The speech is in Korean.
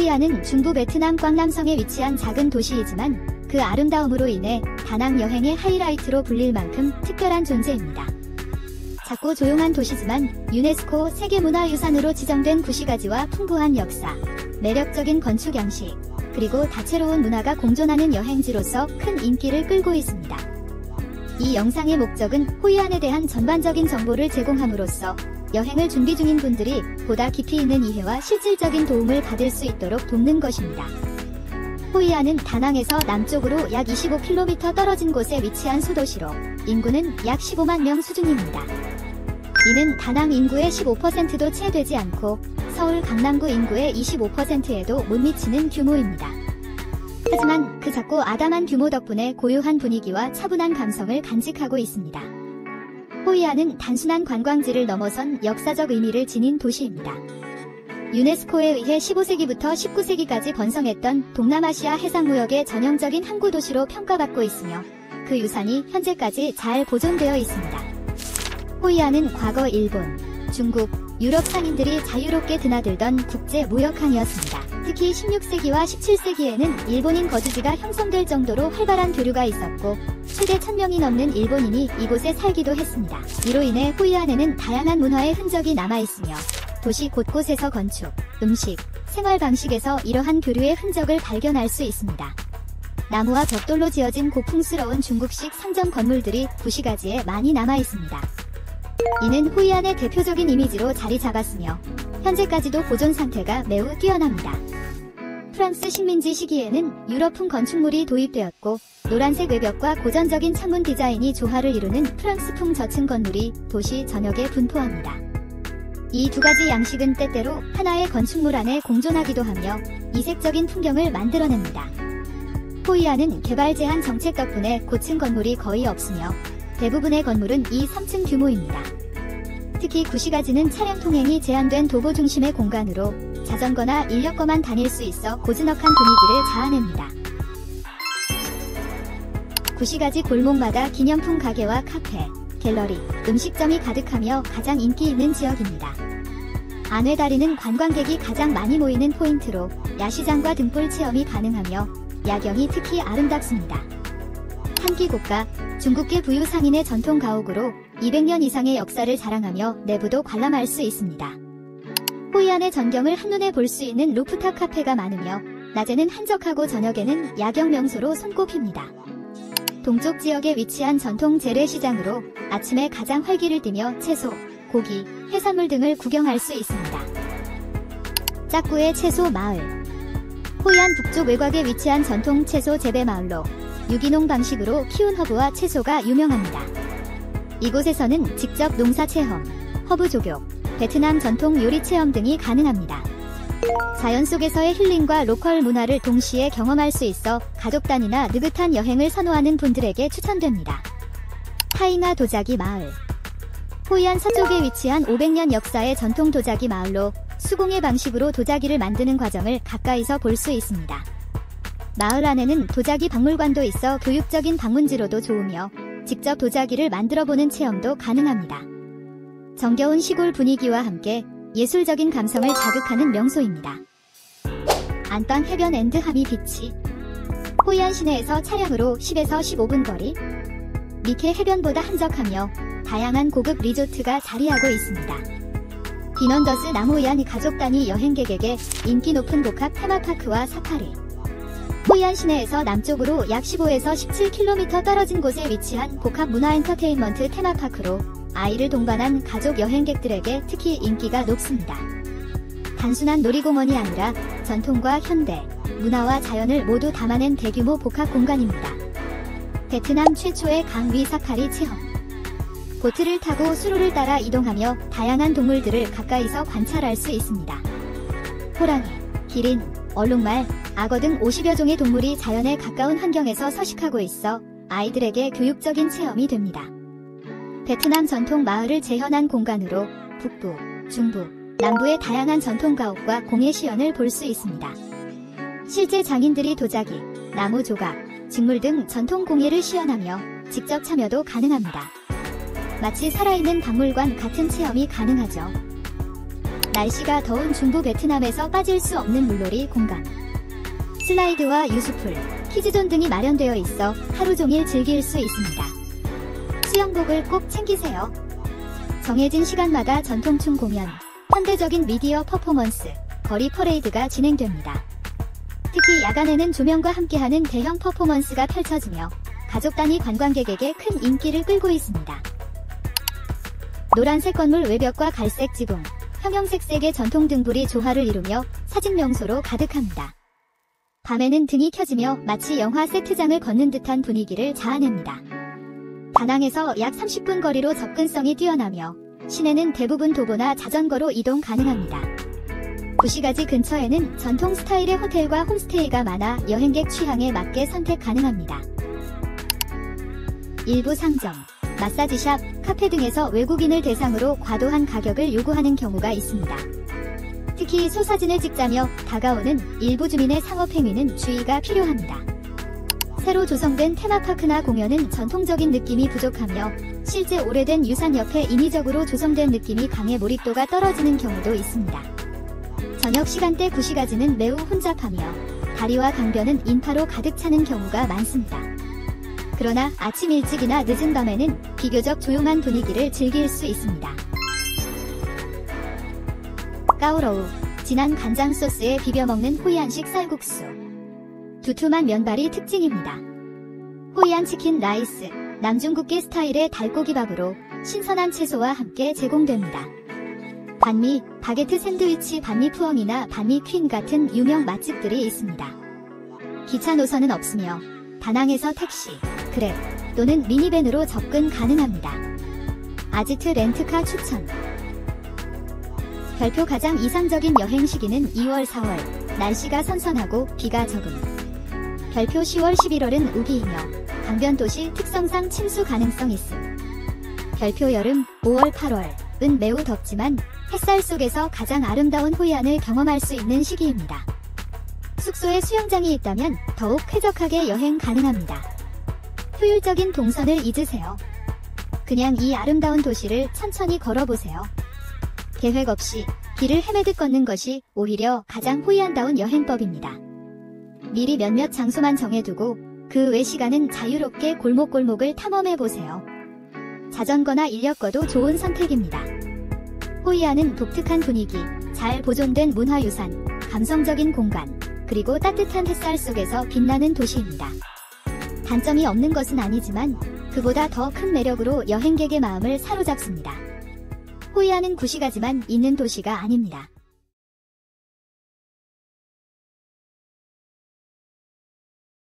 호이안은 중부 베트남 꽝남성에 위치한 작은 도시이지만 그 아름다움으로 인해 다낭 여행의 하이라이트로 불릴 만큼 특별한 존재입니다. 작고 조용한 도시지만 유네스코 세계문화유산으로 지정된 구시가지와 풍부한 역사, 매력적인 건축 양식, 그리고 다채로운 문화가 공존하는 여행지로서 큰 인기를 끌고 있습니다. 이 영상의 목적은 호이안에 대한 전반적인 정보를 제공함으로써 여행을 준비 중인 분들이 보다 깊이 있는 이해와 실질적인 도움을 받을 수 있도록 돕는 것입니다. 호이안은 다낭에서 남쪽으로 약 25km 떨어진 곳에 위치한 소도시로 인구는 약 15만 명 수준입니다. 이는 다낭 인구의 15%도 채 되지 않고 서울 강남구 인구의 25%에도 못 미치는 규모입니다. 하지만 그 작고 아담한 규모 덕분에 고요한 분위기와 차분한 감성을 간직하고 있습니다. 호이안은 단순한 관광지를 넘어선 역사적 의미를 지닌 도시입니다. 유네스코에 의해 15세기부터 19세기까지 번성했던 동남아시아 해상무역의 전형적인 항구도시로 평가받고 있으며 그 유산이 현재까지 잘 보존되어 있습니다. 호이안은 과거 일본, 중국, 유럽 상인들이 자유롭게 드나들던 국제 무역항이었습니다. 특히 16세기와 17세기에는 일본인 거주지가 형성될 정도로 활발한 교류가 있었고 최대 1000명이 넘는 일본인이 이곳에 살기도 했습니다. 이로 인해 호이안에는 다양한 문화의 흔적이 남아있으며 도시 곳곳에서 건축, 음식, 생활 방식에서 이러한 교류의 흔적을 발견할 수 있습니다. 나무와 벽돌로 지어진 고풍스러운 중국식 상점 건물들이 구시가지에 많이 남아있습니다. 이는 호이안의 대표적인 이미지로 자리 잡았으며 현재까지도 보존 상태가 매우 뛰어납니다. 프랑스 식민지 시기에는 유럽풍 건축물이 도입되었고 노란색 외벽과 고전적인 창문 디자인이 조화를 이루는 프랑스풍 저층 건물이 도시 전역에 분포합니다. 이 두 가지 양식은 때때로 하나의 건축물 안에 공존하기도 하며 이색적인 풍경을 만들어냅니다. 호이안은 개발 제한 정책 덕분에 고층 건물이 거의 없으며 대부분의 건물은 2, 3층 규모입니다. 특히 구시가지는 차량 통행이 제한된 도보 중심의 공간으로 자전거나 인력거만 다닐 수 있어 고즈넉한 분위기를 자아냅니다. 구시가지 골목마다 기념품 가게와 카페, 갤러리, 음식점이 가득하며 가장 인기 있는 지역입니다. 안회다리는 관광객이 가장 많이 모이는 포인트로 야시장과 등불 체험이 가능하며 야경이 특히 아름답습니다. 한끼고가, 중국계 부유 상인의 전통 가옥으로 200년 이상의 역사를 자랑하며 내부도 관람할 수 있습니다. 호이안의 전경을 한눈에 볼 수 있는 루프탑 카페가 많으며 낮에는 한적하고 저녁에는 야경 명소로 손꼽힙니다. 동쪽 지역에 위치한 전통 재래시장으로 아침에 가장 활기를 띠며 채소, 고기, 해산물 등을 구경할 수 있습니다. 짝구의 채소 마을. 호이안 북쪽 외곽에 위치한 전통 채소 재배 마을로 유기농 방식으로 키운 허브와 채소가 유명합니다. 이곳에서는 직접 농사 체험, 허브 조교, 베트남 전통 요리 체험 등이 가능합니다. 자연 속에서의 힐링과 로컬 문화를 동시에 경험할 수 있어 가족 단위나 느긋한 여행을 선호하는 분들에게 추천됩니다. 타잉아 도자기 마을. 호이안 서쪽에 위치한 500년 역사의 전통 도자기 마을로 수공예 방식으로 도자기를 만드는 과정을 가까이서 볼 수 있습니다. 마을 안에는 도자기 박물관도 있어 교육적인 방문지로도 좋으며 직접 도자기를 만들어보는 체험도 가능합니다. 정겨운 시골 분위기와 함께 예술적인 감성을 자극하는 명소입니다. 안방 해변 앤드 하미 비치. 호이안 시내에서 차량으로 10에서 15분 거리. 미케 해변보다 한적하며 다양한 고급 리조트가 자리하고 있습니다. 빈원더스 남호이안 가족 단위 여행객에게 인기 높은 복합 테마파크와 사파리. 호이안 시내에서 남쪽으로 약 15에서 17km 떨어진 곳에 위치한 복합 문화 엔터테인먼트 테마파크로 아이를 동반한 가족 여행객들에게 특히 인기가 높습니다. 단순한 놀이공원이 아니라 전통과 현대, 문화와 자연을 모두 담아낸 대규모 복합 공간입니다. 베트남 최초의 강 위 사파리 체험. 보트를 타고 수로를 따라 이동하며 다양한 동물들을 가까이서 관찰할 수 있습니다. 호랑이, 기린, 얼룩말, 악어 등 50여 종의 동물이 자연에 가까운 환경에서 서식하고 있어 아이들에게 교육적인 체험이 됩니다. 베트남 전통 마을을 재현한 공간으로 북부, 중부, 남부의 다양한 전통 가옥과 공예 시연을 볼 수 있습니다. 실제 장인들이 도자기, 나무 조각, 직물 등 전통 공예를 시연하며 직접 참여도 가능합니다. 마치 살아있는 박물관 같은 체험이 가능하죠. 날씨가 더운 중부 베트남에서 빠질 수 없는 물놀이 공간. 슬라이드와 유수풀, 키즈존 등이 마련되어 있어 하루 종일 즐길 수 있습니다. 수영복을 꼭 챙기세요. 정해진 시간마다 전통춤 공연, 현대적인 미디어 퍼포먼스, 거리 퍼레이드가 진행됩니다. 특히 야간에는 조명과 함께하는 대형 퍼포먼스가 펼쳐지며 가족 단위 관광객에게 큰 인기를 끌고 있습니다. 노란색 건물 외벽과 갈색 지붕, 형형색색의 전통 등불이 조화를 이루며 사진 명소로 가득합니다. 밤에는 등이 켜지며 마치 영화 세트장을 걷는 듯한 분위기를 자아냅니다. 다낭에서 약 30분 거리로 접근성이 뛰어나며 시내는 대부분 도보나 자전거로 이동 가능합니다. 구시가지 근처에는 전통 스타일의 호텔과 홈스테이가 많아 여행객 취향에 맞게 선택 가능합니다. 일부 상점, 마사지샵, 카페 등에서 외국인을 대상으로 과도한 가격을 요구하는 경우가 있습니다. 특히 소사진을 찍자며 다가오는 일부 주민의 상업행위는 주의가 필요합니다. 새로 조성된 테마파크나 공연은 전통적인 느낌이 부족하며 실제 오래된 유산 옆에 인위적으로 조성된 느낌이 강해 몰입도가 떨어지는 경우도 있습니다. 저녁 시간대 구시가지는 매우 혼잡하며 다리와 강변은 인파로 가득 차는 경우가 많습니다. 그러나 아침 일찍이나 늦은 밤에는 비교적 조용한 분위기를 즐길 수 있습니다. 까오러우, 진한 간장 소스에 비벼 먹는 호이안식 쌀국수. 두툼한 면발이 특징입니다. 호이안 치킨 라이스, 남중국계 스타일의 달고기밥으로 신선한 채소와 함께 제공됩니다. 반미, 바게트 샌드위치 반미 푸엉이나 반미 퀸 같은 유명 맛집들이 있습니다. 기차 노선은 없으며 다낭에서 택시, 그랩 또는 미니밴으로 접근 가능합니다. 아지트 렌트카 추천. 별표 가장 이상적인 여행 시기는 2월, 4월, 날씨가 선선하고 비가 적음. 별표 10월, 11월은 우기이며 강변 도시 특성상 침수 가능성 있음. 별표 여름, 5월, 8월은 매우 덥지만 햇살 속에서 가장 아름다운 호이안을 경험할 수 있는 시기입니다. 숙소에 수영장이 있다면 더욱 쾌적하게 여행 가능합니다. 효율적인 동선을 잊으세요. 그냥 이 아름다운 도시를 천천히 걸어보세요. 계획 없이 길을 헤매듯 걷는 것이 오히려 가장 호이안다운 여행법입니다. 미리 몇몇 장소만 정해두고 그 외 시간은 자유롭게 골목골목을 탐험해보세요. 자전거나 인력거도 좋은 선택입니다. 호이안은 독특한 분위기, 잘 보존된 문화유산, 감성적인 공간, 그리고 따뜻한 햇살 속에서 빛나는 도시입니다. 단점이 없는 것은 아니지만 그보다 더 큰 매력으로 여행객의 마음을 사로잡습니다. 호이안은 구시가지만 있는 도시가 아닙니다.